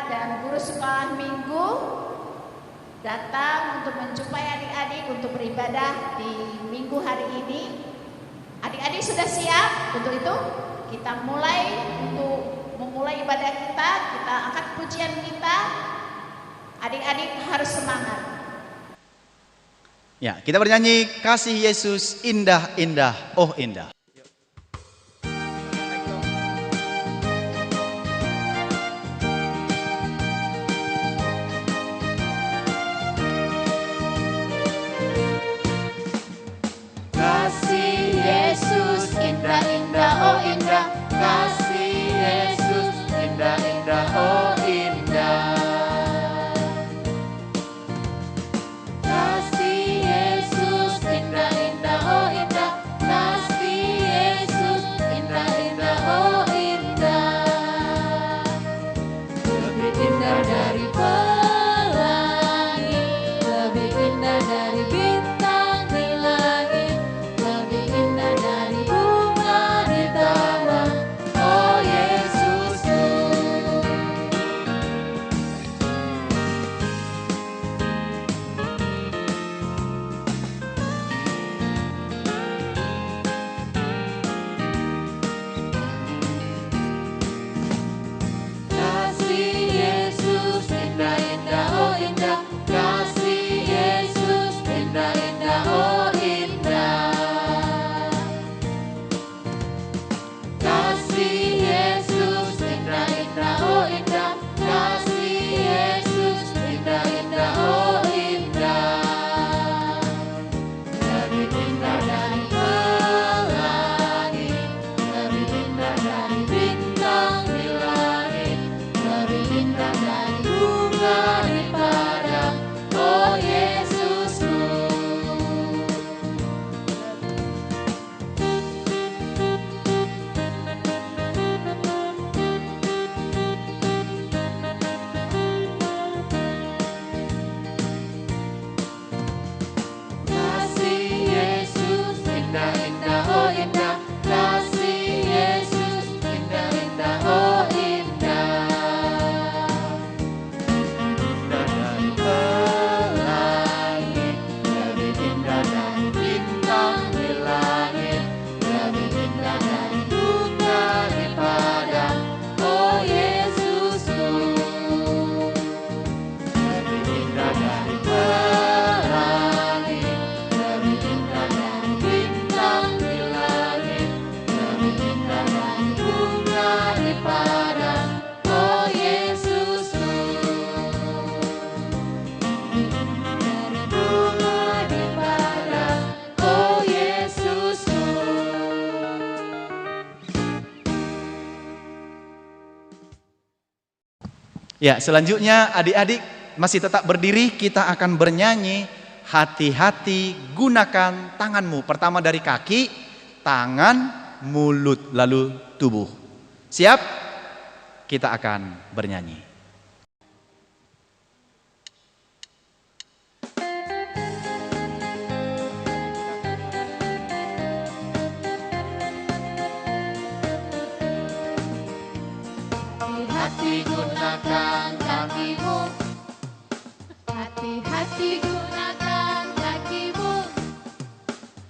dan guru sekolah minggu datang untuk menjumpai adik-adik untuk beribadah di minggu hari ini. Adik-adik sudah siap untuk itu? Kita mulai untuk memulai ibadah kita angkat pujian kita. Adik-adik harus semangat. Ya, kita bernyanyi Kasih Yesus indah indah, oh indah. Kasih Yesus indah indah, oh indah. Kasih Yesus indah indah, oh indah. Ya, selanjutnya adik-adik masih tetap berdiri, kita akan bernyanyi Hati-hati gunakan tanganmu. Pertama dari kaki, tangan, mulut, lalu tubuh. Siap? Kita akan bernyanyi. Hati-hati gunakan kakimu, hati-hati gunakan kakimu,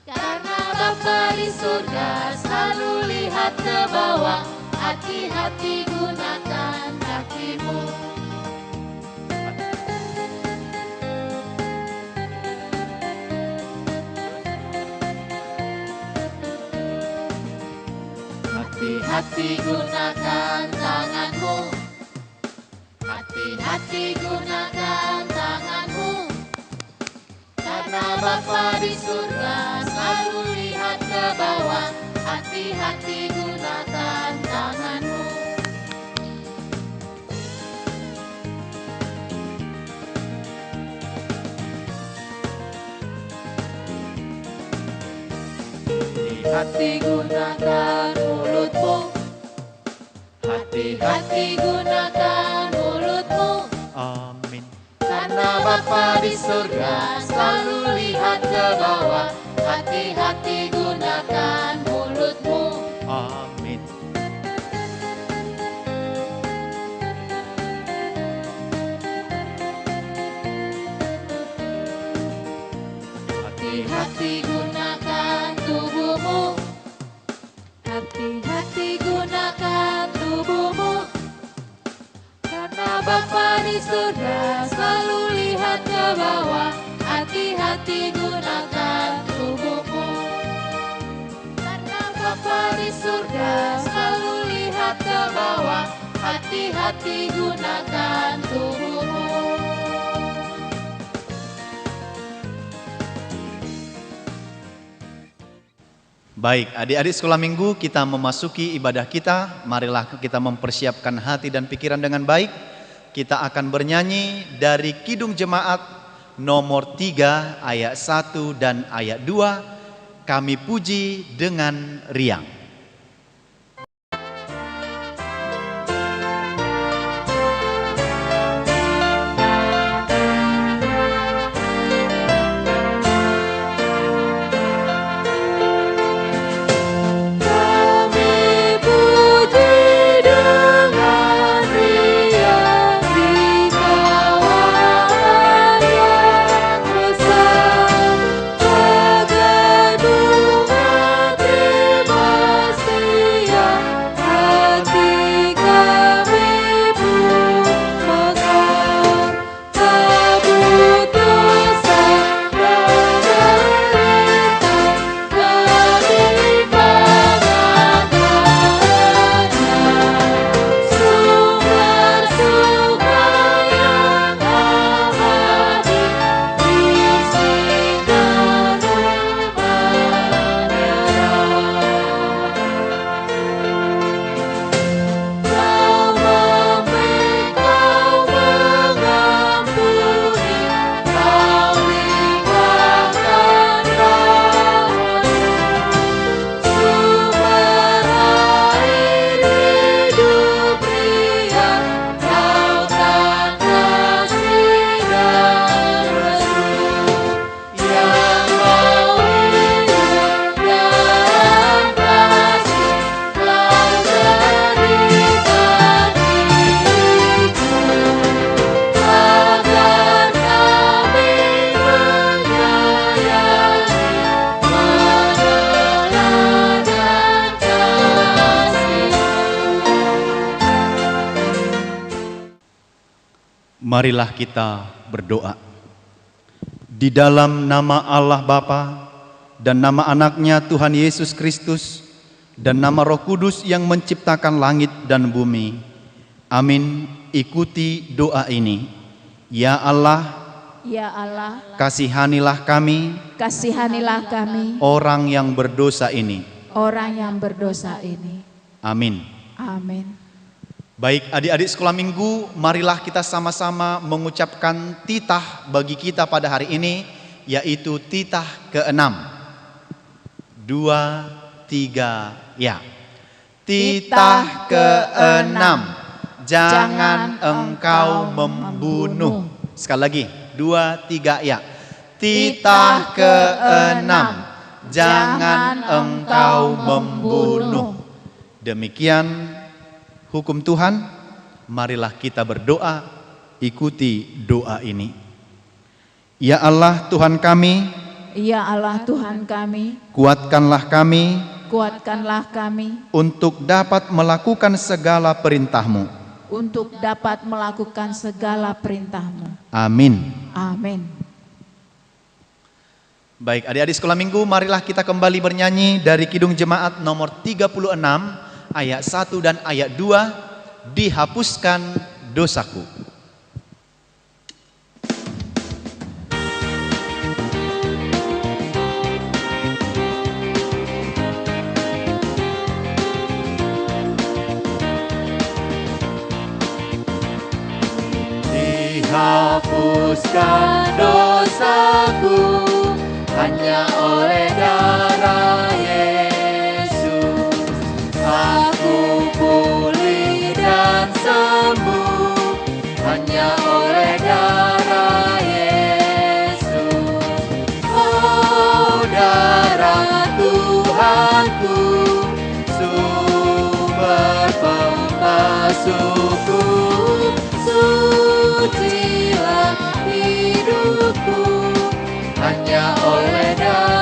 karena Bapa di surga selalu lihat ke bawah. Hati-hati gunakan kakimu. Hati-hati gunakan tanganmu, hati-hati gunakan tanganmu, karena Bapa di surga selalu lihat ke bawah. Hati-hati gunakan tanganmu. Hati-hati gunakan mulutmu, hati-hati gunakan mulutmu. Amin. Karena Bapa di surga selalu lihat ke bawah. Hati-hati gunakan mulutmu. Amin. hati gunakan tubuhmu. Hati-hati gunakan tubuhmu. Karena Bapa di surga selalu lihat ke bawah. Hati-hati gunakan tubuhmu. Karena Bapa di surga selalu lihat ke bawah. Hati-hati gunakan tubuhmu. Baik, adik-adik sekolah minggu, kita memasuki ibadah kita. Marilah kita mempersiapkan hati dan pikiran dengan baik. Kita akan bernyanyi dari Kidung Jemaat nomor 3 ayat 1 dan ayat 2. Kami puji dengan riang. Marilah kita berdoa. Di dalam nama Allah Bapa dan nama anaknya Tuhan Yesus Kristus dan nama Roh Kudus yang menciptakan langit dan bumi. Amin. Ikuti doa ini. Ya Allah, kasihanilah kami, orang yang berdosa ini. Amin. Baik, adik-adik sekolah minggu, marilah kita sama-sama mengucapkan titah bagi kita pada hari ini, yaitu titah ke-6. 2, 3, ya. Titah ke-6, jangan engkau membunuh. Sekali lagi, 2, 3, ya. Titah ke-6, jangan engkau membunuh. Demikian hukum Tuhan. Marilah kita berdoa, ikuti doa ini. Ya Allah Tuhan kami, kuatkanlah kami, untuk dapat melakukan segala perintah-Mu. Amin. Baik, adik-adik sekolah minggu, marilah kita kembali bernyanyi dari Kidung Jemaat nomor 36 ayat 1 dan ayat 2, dihapuskan dosaku. Dihapuskan dosaku hanya oleh darah Yesus. Aku pulih dan sembuh hanya oleh darah Yesus. Oh, darah Tuhanku, sumber pembasuhku, sucilah hidupku hanya oleh darah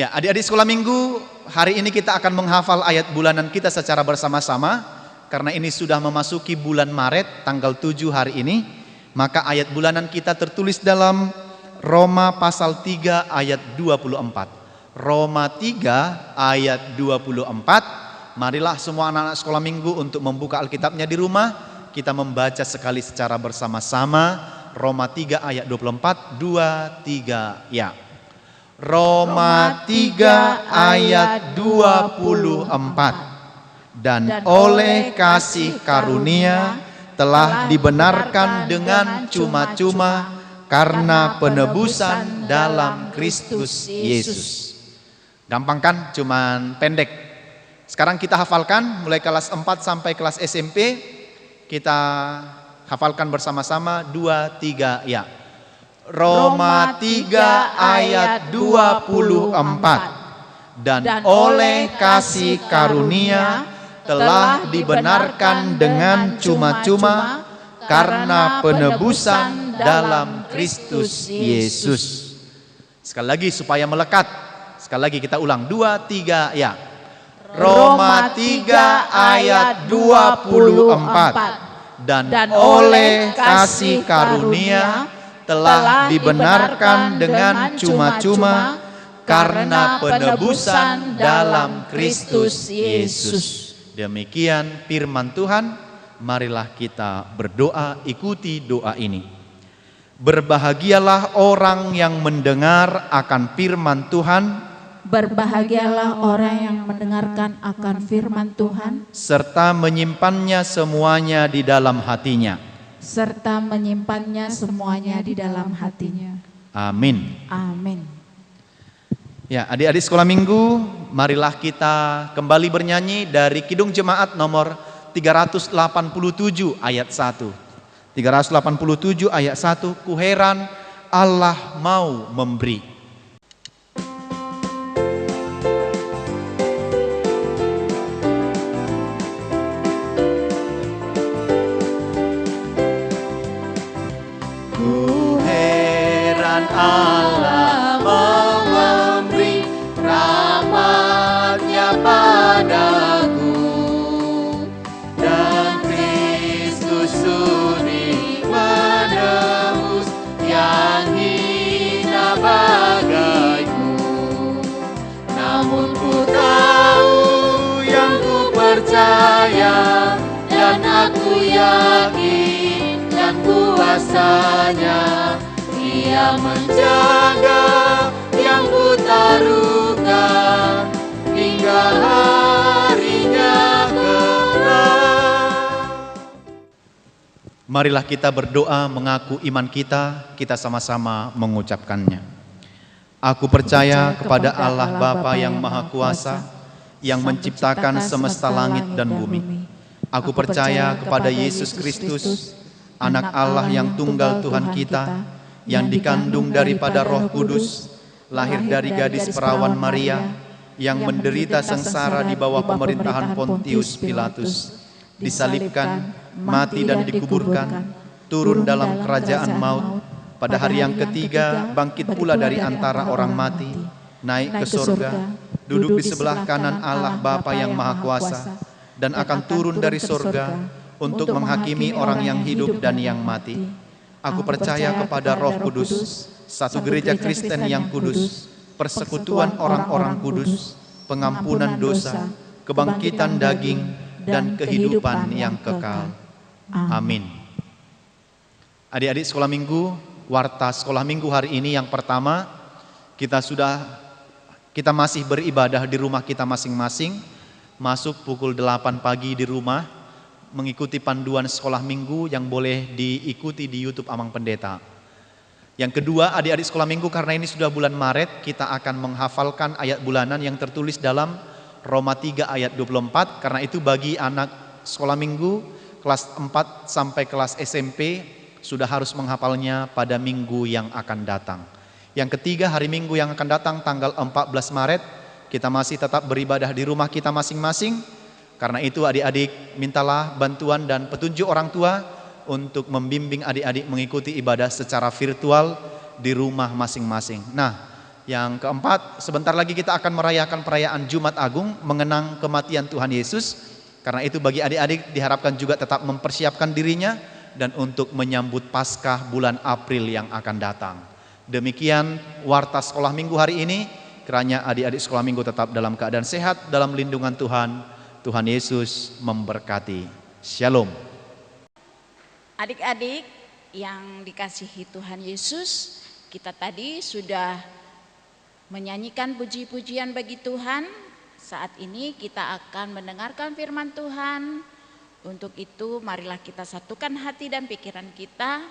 Ya, adik-adik sekolah minggu, hari ini kita akan menghafal ayat bulanan kita secara bersama-sama. Karena ini sudah memasuki bulan Maret, tanggal 7 hari ini. Maka ayat bulanan kita tertulis dalam Roma pasal 3 ayat 24. Roma 3 ayat 24. Marilah semua anak-anak sekolah minggu untuk membuka Alkitabnya di rumah. Kita membaca sekali secara bersama-sama. Roma 3 ayat 24, 2, 3, ya. Roma 3 ayat 24. Dan oleh kasih karunia telah dibenarkan dengan cuma-cuma karena penebusan dalam Kristus Yesus. Gampang kan? Cuman pendek. Sekarang kita hafalkan mulai kelas 4 sampai kelas SMP. Kita hafalkan bersama-sama 2, 3, ya. Roma 3 ayat 24. Dan oleh kasih karunia telah dibenarkan dengan cuma-cuma karena penebusan dalam Kristus Yesus. Sekali lagi supaya melekat. Sekali lagi kita ulang 2, 3, ya. Roma 3 ayat 24. Dan oleh kasih karunia telah dibenarkan dengan cuma-cuma karena penebusan dalam Kristus Yesus. Demikian firman Tuhan. Marilah kita berdoa, ikuti doa ini. Berbahagialah orang yang mendengar akan firman Tuhan, berbahagialah orang yang mendengarkan akan firman Tuhan, serta menyimpannya semuanya di dalam hatinya, serta menyimpannya semuanya di dalam hatinya. Amin. Amin. Ya, adik-adik sekolah minggu, marilah kita kembali bernyanyi dari Kidung Jemaat nomor 387 ayat 1. 387 ayat 1, ku heran Allah mau memberi. Ku heran Allah mau memberi rahmat-Nya padaku, dan Kristus sudi menebus yang hina bagaiku. Namun ku tahu yang ku percaya, dan aku yakin dan kuasanya, Dia menjaga yang ku taruhkan hingga harinya kelak. Marilah kita berdoa mengaku iman kita sama-sama mengucapkannya. Aku percaya kepada Allah Bapa yang Maha Kuasa, yang menciptakan semesta langit dan bumi. Aku percaya kepada Yesus Kristus, Anak Allah yang tunggal Tuhan kita, yang dikandung daripada Roh Kudus, lahir dari gadis perawan Maria, yang menderita sengsara di bawah pemerintahan Pontius Pilatus, disalibkan, mati dan dikuburkan, turun dalam kerajaan maut, pada hari yang ketiga bangkit pula dari antara orang mati, naik ke surga, duduk di sebelah kanan Allah Bapa yang Maha Kuasa, dan akan turun dari surga untuk menghakimi orang yang hidup dan yang mati. Aku percaya kepada Roh Kudus, satu gereja Kristen yang kudus, persekutuan orang-orang kudus, pengampunan dosa, kebangkitan daging, dan kehidupan yang kekal. Amin. Adik-adik sekolah minggu, warta sekolah minggu hari ini yang pertama, kita masih beribadah di rumah kita masing-masing, masuk pukul 8 pagi di rumah, mengikuti panduan sekolah minggu yang boleh diikuti di YouTube Amang Pendeta. Yang kedua, adik-adik sekolah minggu, karena ini sudah bulan Maret, kita akan menghafalkan ayat bulanan yang tertulis dalam Roma 3 ayat 24. Karena itu bagi anak sekolah minggu kelas 4 sampai kelas SMP sudah harus menghafalnya pada minggu yang akan datang. Yang ketiga, hari Minggu yang akan datang tanggal 14 Maret, kita masih tetap beribadah di rumah kita masing-masing. Karena itu adik-adik, mintalah bantuan dan petunjuk orang tua untuk membimbing adik-adik mengikuti ibadah secara virtual di rumah masing-masing. Nah, Yang keempat, sebentar lagi kita akan merayakan perayaan Jumat Agung, mengenang kematian Tuhan Yesus. Karena itu bagi adik-adik diharapkan juga tetap mempersiapkan dirinya dan untuk menyambut Paskah bulan April yang akan datang. Demikian warta sekolah minggu hari ini. Kiranya adik-adik sekolah minggu tetap dalam keadaan sehat, dalam lindungan Tuhan. Tuhan Yesus memberkati. Shalom. Adik-adik yang dikasihi Tuhan Yesus, kita tadi sudah menyanyikan puji-pujian bagi Tuhan. Saat ini kita akan mendengarkan firman Tuhan. Untuk itu marilah kita satukan hati dan pikiran kita.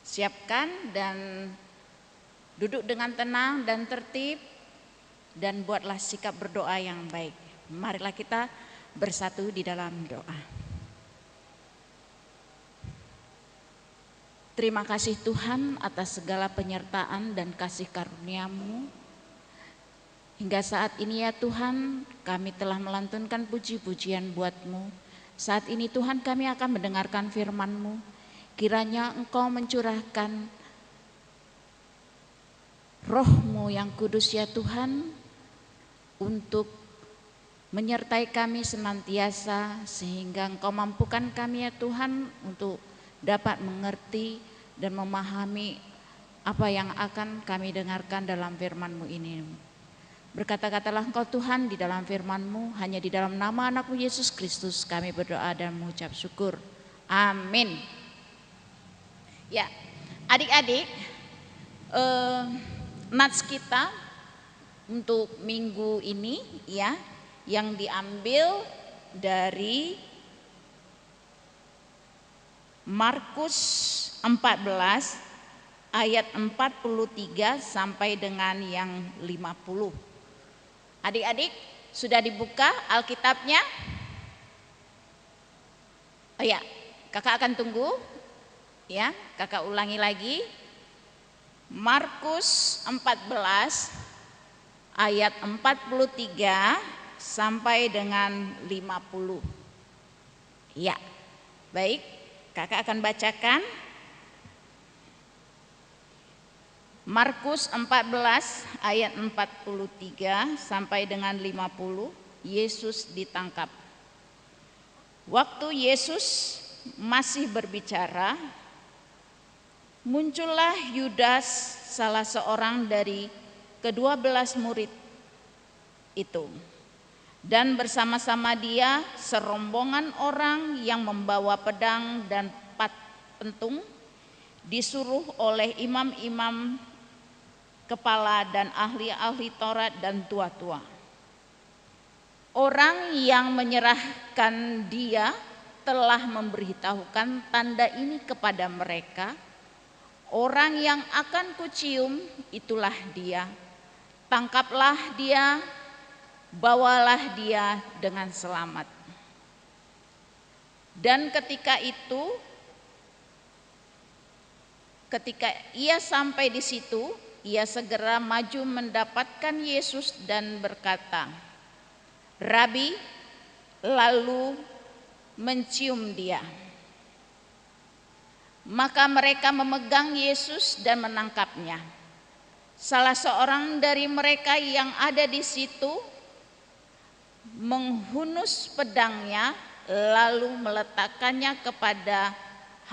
Siapkan dan duduk dengan tenang dan tertib, dan buatlah sikap berdoa yang baik. Marilah kita bersatu di dalam doa. Terima kasih Tuhan atas segala penyertaan dan kasih karunia-Mu. Hingga saat ini ya Tuhan, kami telah melantunkan puji-pujian buat-Mu. Saat ini Tuhan, kami akan mendengarkan firman-Mu. Kiranya Engkau mencurahkan Roh-Mu yang kudus ya Tuhan, untuk menyertai kami senantiasa, sehingga Engkau mampukan kami ya Tuhan untuk dapat mengerti dan memahami apa yang akan kami dengarkan dalam firman-Mu ini. Berkata-katalah Engkau Tuhan di dalam firman-Mu, hanya di dalam nama anak-Mu Yesus Kristus kami berdoa dan mengucap syukur. Amin. Ya, adik-adik, nats kita untuk minggu ini ya, yang diambil dari Markus 14 ayat 43 sampai dengan yang 50. Adik-adik sudah dibuka Alkitabnya? Oh ya, kakak akan tunggu ya, kakak ulangi lagi. Markus 14 ayat 43 sampai dengan 50. Ya, baik, kakak akan bacakan. Markus 14 ayat 43 sampai dengan 50. Yesus ditangkap. Waktu Yesus masih berbicara, muncullah Yudas, salah seorang dari ke-12 murid itu, dan bersama-sama dia serombongan orang yang membawa pedang dan pentung, disuruh oleh imam-imam kepala dan ahli-ahli Taurat dan tua-tua. Orang yang menyerahkan dia telah memberitahukan tanda ini kepada mereka. Orang yang akan kucium itulah dia. Tangkaplah dia, bawalah dia dengan selamat. Dan ketika ia sampai di situ, ia segera maju mendapatkan Yesus dan berkata, "Rabi," lalu mencium dia. Maka mereka memegang Yesus dan menangkapnya. Salah seorang dari mereka yang ada di situ menghunus pedangnya, lalu meletakkannya kepada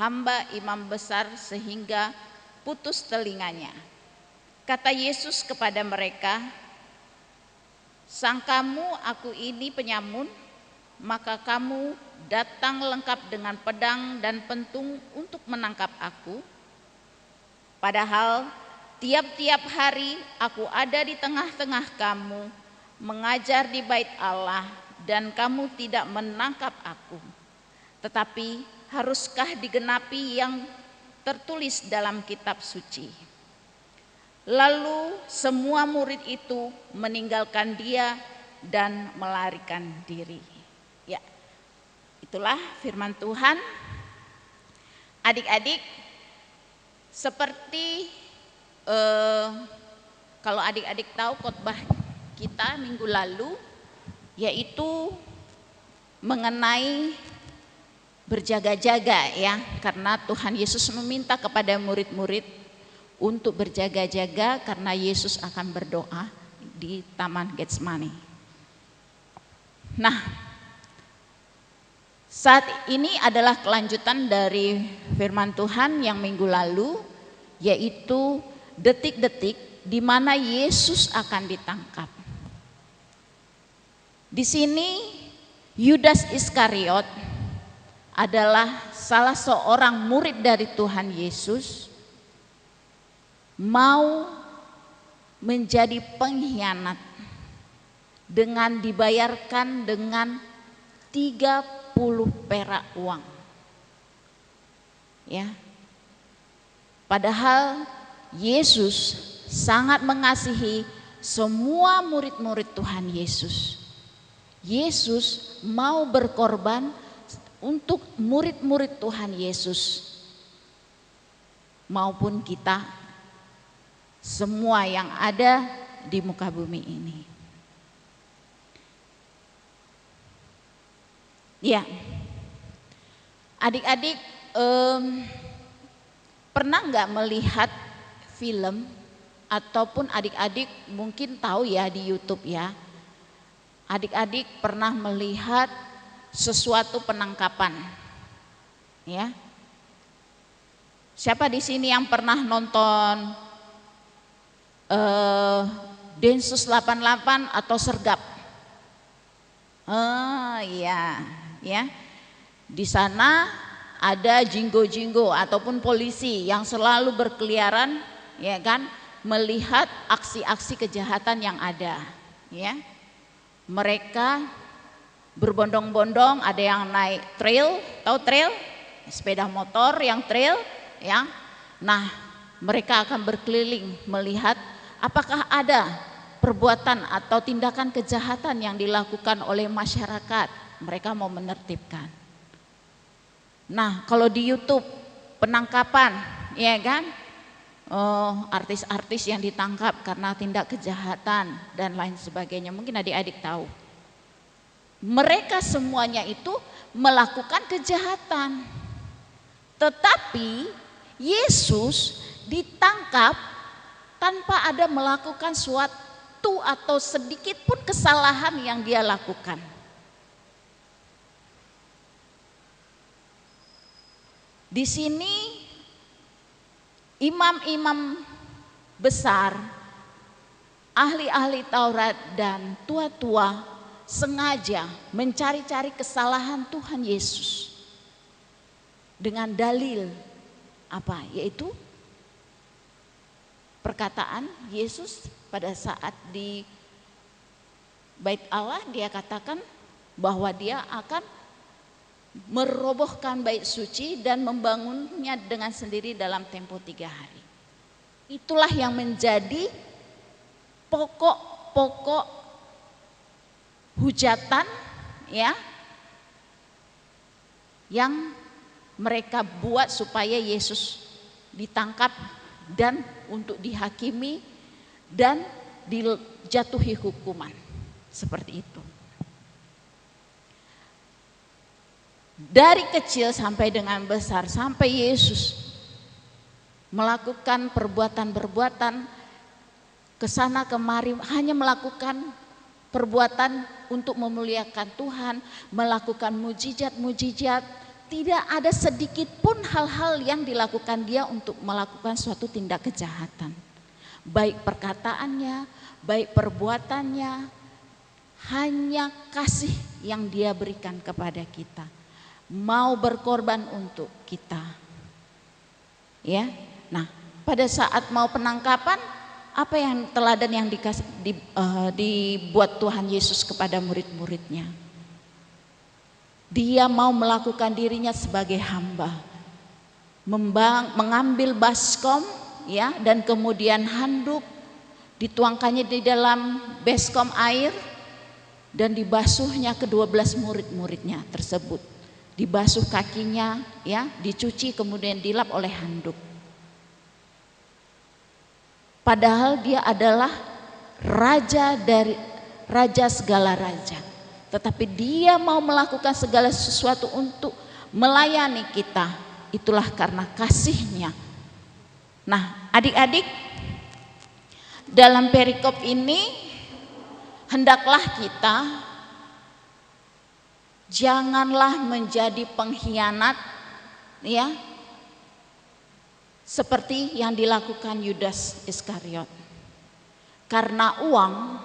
hamba imam besar sehingga putus telinganya. Kata Yesus kepada mereka, "Sangkamu aku ini penyamun? Maka kamu datang lengkap dengan pedang dan pentung untuk menangkap aku? Padahal tiap-tiap hari aku ada di tengah-tengah kamu, mengajar di bait Allah, dan kamu tidak menangkap aku. Tetapi haruskah digenapi yang tertulis dalam kitab suci?" Lalu semua murid itu meninggalkan dia dan melarikan diri. Ya, itulah firman Tuhan. Adik-adik, seperti kalau adik-adik tahu khotbah kita minggu lalu, yaitu mengenai berjaga-jaga ya, karena Tuhan Yesus meminta kepada murid-murid untuk berjaga-jaga karena Yesus akan berdoa di Taman Getsemani. Nah, saat ini adalah kelanjutan dari firman Tuhan yang minggu lalu, yaitu detik-detik di mana Yesus akan ditangkap. Di sini Yudas Iskariot adalah salah seorang murid dari Tuhan Yesus, mau menjadi pengkhianat dengan dibayarkan dengan 30 perak uang. Ya. Padahal Yesus sangat mengasihi semua murid-murid Tuhan Yesus. Yesus mau berkorban untuk murid-murid Tuhan Yesus maupun kita semua yang ada di muka bumi ini. Ya, adik-adik pernah nggak melihat film ataupun adik-adik mungkin tahu ya di YouTube ya. Adik-adik pernah melihat sesuatu penangkapan, ya? Siapa di sini yang pernah nonton Densus 88 atau Sergap? Iya, ya. Di sana ada jinggo-jinggo ataupun polisi yang selalu berkeliaran, ya kan, melihat aksi-aksi kejahatan yang ada, ya. Mereka berbondong-bondong, ada yang naik trail, tahu trail? Sepeda motor yang trail, ya. Nah, mereka akan berkeliling melihat apakah ada perbuatan atau tindakan kejahatan yang dilakukan oleh masyarakat. Mereka mau menertibkan. Nah, kalau di YouTube penangkapan, ya kan? Artis-artis yang ditangkap karena tindak kejahatan dan lain sebagainya. Mungkin adik-adik tahu. Mereka semuanya itu melakukan kejahatan. Tetapi Yesus ditangkap tanpa ada melakukan suatu atau sedikit pun kesalahan yang dia lakukan. Di sini imam-imam besar, ahli-ahli Taurat dan tua-tua sengaja mencari-cari kesalahan Tuhan Yesus dengan dalil apa? Yaitu perkataan Yesus pada saat di Bait Allah, dia katakan bahwa dia akan merobohkan bait suci dan membangunnya dengan sendiri dalam tempo 3 hari. Itulah yang menjadi pokok-pokok hujatan, ya, yang mereka buat supaya Yesus ditangkap dan untuk dihakimi dan dijatuhi hukuman seperti itu. Dari kecil sampai dengan besar, sampai Yesus melakukan perbuatan-perbuatan kesana kemari, hanya melakukan perbuatan untuk memuliakan Tuhan, melakukan mujizat-mujizat. Tidak ada sedikit pun hal-hal yang dilakukan dia untuk melakukan suatu tindak kejahatan. Baik perkataannya, baik perbuatannya, hanya kasih yang dia berikan kepada kita. Mau berkorban untuk kita. Ya. Nah, pada saat mau penangkapan, apa yang teladan yang dibuat Tuhan Yesus kepada murid-muridnya? Dia mau melakukan dirinya sebagai hamba, mengambil baskom, ya, dan kemudian handuk dituangkannya di dalam baskom air dan dibasuhnya ke-12 murid-muridnya tersebut. Dibasuh kakinya, ya, dicuci kemudian dilap oleh handuk. Padahal dia adalah raja segala raja. Tetapi dia mau melakukan segala sesuatu untuk melayani kita. Itulah karena kasihnya. Nah, adik-adik, dalam perikop ini hendaklah kita janganlah menjadi pengkhianat, ya, seperti yang dilakukan Yudas Iskariot. Karena uang,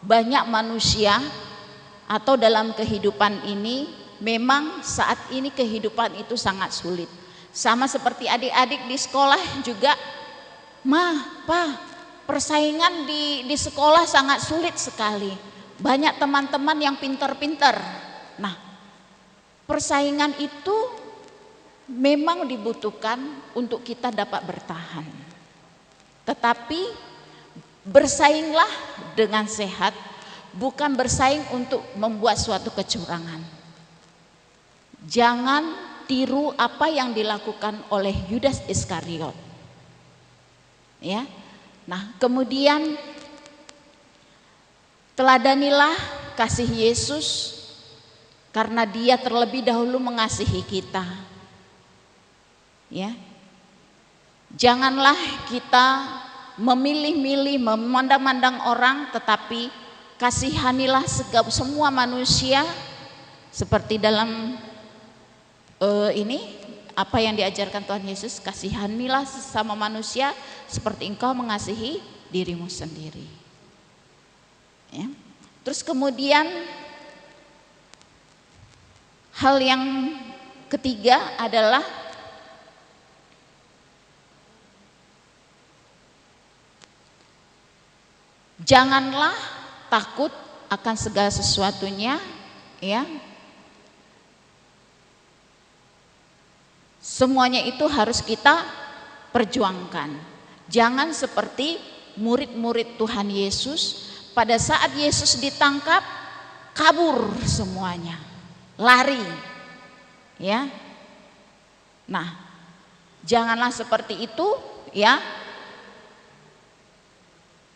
banyak manusia atau dalam kehidupan ini memang saat ini kehidupan itu sangat sulit. Sama seperti adik-adik di sekolah juga, persaingan di sekolah sangat sulit sekali. Banyak teman-teman yang pintar-pintar. Nah, persaingan itu memang dibutuhkan untuk kita dapat bertahan. Tetapi bersainglah dengan sehat, bukan bersaing untuk membuat suatu kecurangan. Jangan tiru apa yang dilakukan oleh Yudas Iskariot. Ya. Nah, kemudian teladanilah kasih Yesus karena Dia terlebih dahulu mengasihi kita. Ya. Janganlah kita memilih-milih, memandang-mandang orang, tetapi kasihanilah semua manusia seperti dalam ini apa yang diajarkan Tuhan Yesus, kasihanilah sesama manusia seperti engkau mengasihi dirimu sendiri. Ya. Terus kemudian hal yang ketiga adalah janganlah takut akan segala sesuatunya, ya. Semuanya itu harus kita perjuangkan. Jangan seperti murid-murid Tuhan Yesus, pada saat Yesus ditangkap, kabur semuanya, lari. Ya. Nah, janganlah seperti itu, ya.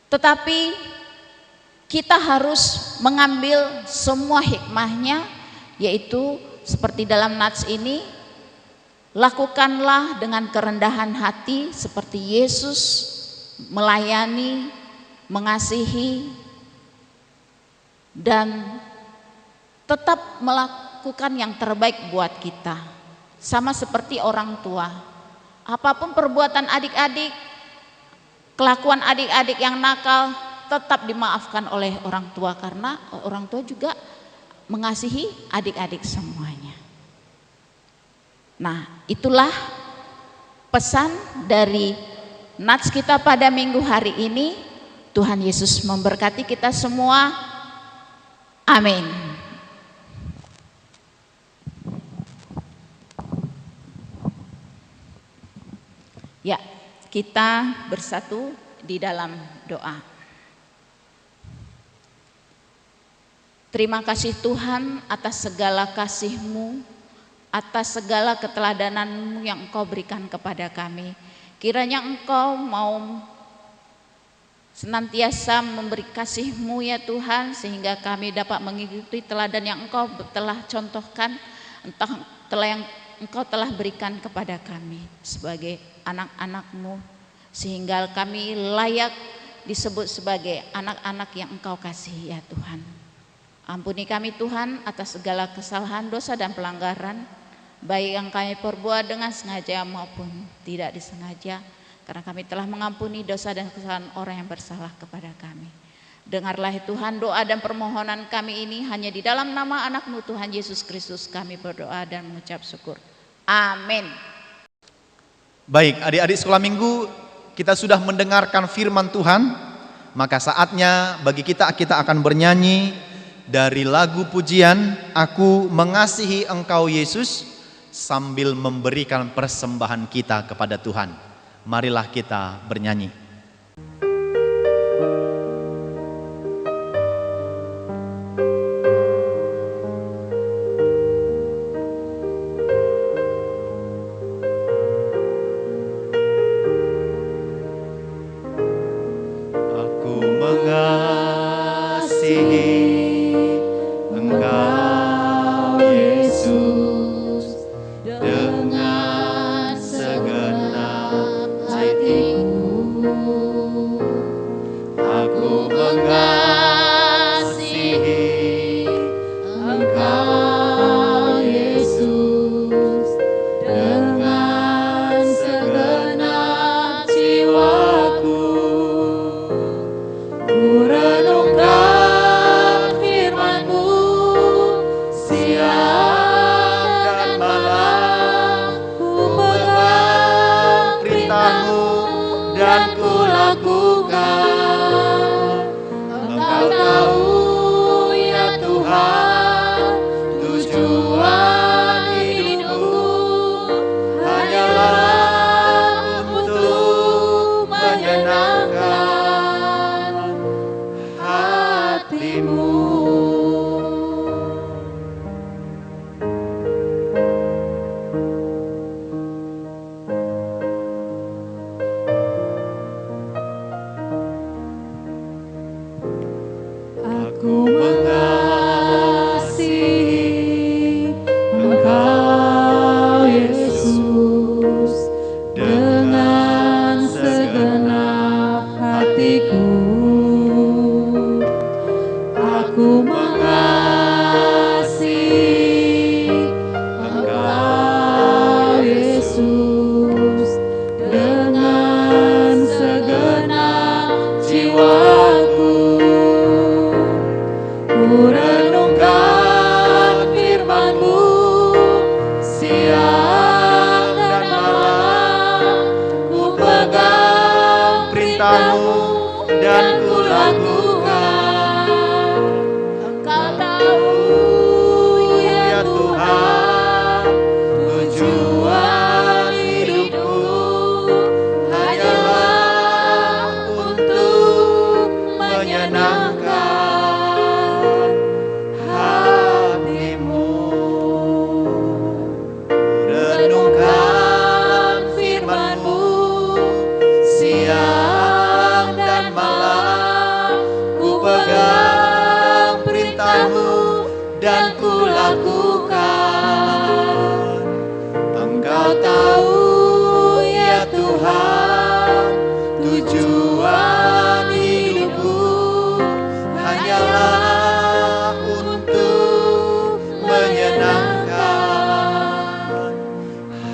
Tetapi kita harus mengambil semua hikmahnya, yaitu seperti dalam nats ini, lakukanlah dengan kerendahan hati seperti Yesus melayani, mengasihi, dan tetap melakukan yang terbaik buat kita. Sama seperti orang tua, apapun perbuatan adik-adik, kelakuan adik-adik yang nakal tetap dimaafkan oleh orang tua, karena orang tua juga mengasihi adik-adik semuanya. Nah, itulah pesan dari nats kita pada minggu hari ini. Tuhan Yesus memberkati kita semua. Amin. Ya, kita bersatu di dalam doa. Terima kasih Tuhan atas segala kasih-Mu, atas segala keteladanan-Mu yang Engkau berikan kepada kami. Kiranya Engkau mau senantiasa memberi kasih-Mu ya Tuhan, sehingga kami dapat mengikuti teladan yang Engkau telah contohkan, entah yang Engkau telah berikan kepada kami sebagai anak-anak-Mu, sehingga kami layak disebut sebagai anak-anak yang Engkau kasihi ya Tuhan. Ampuni kami Tuhan atas segala kesalahan, dosa dan pelanggaran, baik yang kami perbuat dengan sengaja maupun tidak disengaja, karena kami telah mengampuni dosa dan kesalahan orang yang bersalah kepada kami. Dengarlah Tuhan doa dan permohonan kami ini, hanya di dalam nama anak-Mu Tuhan Yesus Kristus kami berdoa dan mengucap syukur. Amin. Baik, adik-adik sekolah minggu, kita sudah mendengarkan firman Tuhan, maka saatnya bagi kita akan bernyanyi dari lagu pujian Aku Mengasihi Engkau Yesus, sambil memberikan persembahan kita kepada Tuhan. Marilah kita bernyanyi. Aku mengasihi Engkau Yesus dengan segenap hatiku. dan kulakukan. Engkau tahu ya Tuhan, tujuan hidupku hanyalah untuk menyenangkan hatimu. Aku mengasihi Engkau Yesus dengan segenap hatiku. Aku mengasihi Engkau Yesus dengan segenap jiwaku. Ku renungkan firman-Mu siang dan malam, ku pegang perintah-Mu dan ku lakukan. Engkau tahu ya Tuhan, tujuan hidupku hanyalah untuk menyenangkan hatimu. Renungkan firman-Mu siang dan malam, ku pegang perintah-Mu dan ku lakukan. Engkau tahu ya Tuhan, tujuan hidupku hanyalah untuk menyenangkan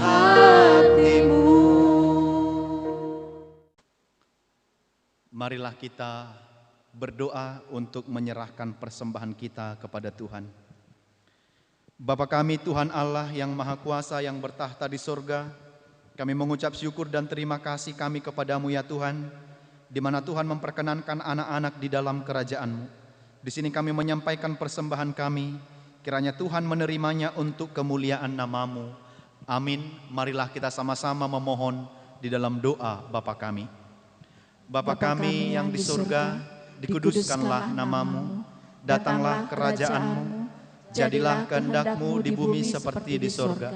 hatimu. Marilah kita berdoa untuk menyerahkan persembahan kita kepada Tuhan. Bapa kami Tuhan Allah yang Maha Kuasa yang bertahta di sorga, kami mengucap syukur dan terima kasih kami kepadamu ya Tuhan, di mana Tuhan memperkenankan anak-anak di dalam kerajaan-Mu. Di sini kami menyampaikan persembahan kami, kiranya Tuhan menerimanya untuk kemuliaan nama-Mu. Amin. Marilah kita sama-sama memohon di dalam doa Bapa kami. Bapa kami yang di surga, dikuduskanlah nama-Mu, datanglah kerajaan-Mu, jadilah kehendak-Mu di bumi seperti di surga.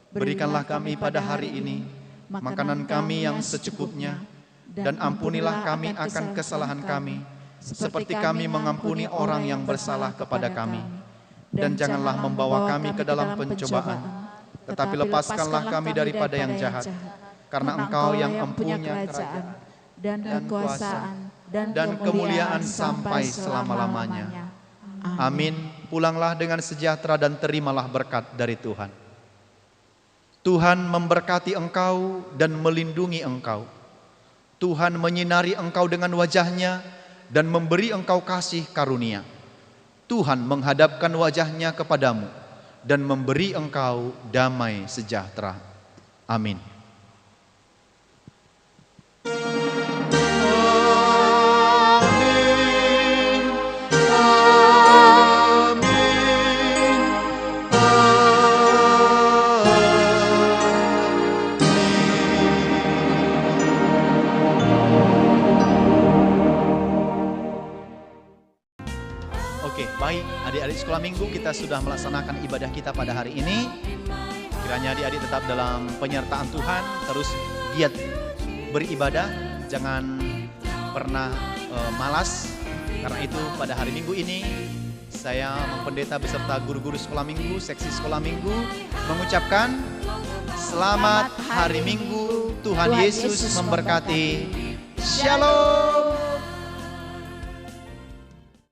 Berikanlah kami pada hari ini makanan kami yang secukupnya, dan ampunilah kami akan kesalahan kami, seperti kami mengampuni orang yang bersalah kepada kami. Dan janganlah membawa kami ke dalam pencobaan, tetapi lepaskanlah kami daripada yang jahat, karena Engkau yang mempunyai kerajaan dan kekuasaan dan kemuliaan sampai selama-lamanya. Amin. Pulanglah dengan sejahtera dan terimalah berkat dari Tuhan. Tuhan memberkati engkau dan melindungi engkau. Tuhan menyinari engkau dengan wajah-Nya dan memberi engkau kasih karunia. Tuhan menghadapkan wajah-Nya kepadamu dan memberi engkau damai sejahtera. Amin. Oke, baik adik-adik sekolah minggu, kita sudah melaksanakan ibadah kita pada hari ini. Kiranya adik-adik tetap dalam penyertaan Tuhan, terus giat beribadah, jangan pernah malas. Karena itu pada hari Minggu ini saya pendeta beserta guru-guru sekolah minggu, seksi sekolah minggu mengucapkan selamat hari Minggu, Tuhan Yesus memberkati. Shalom.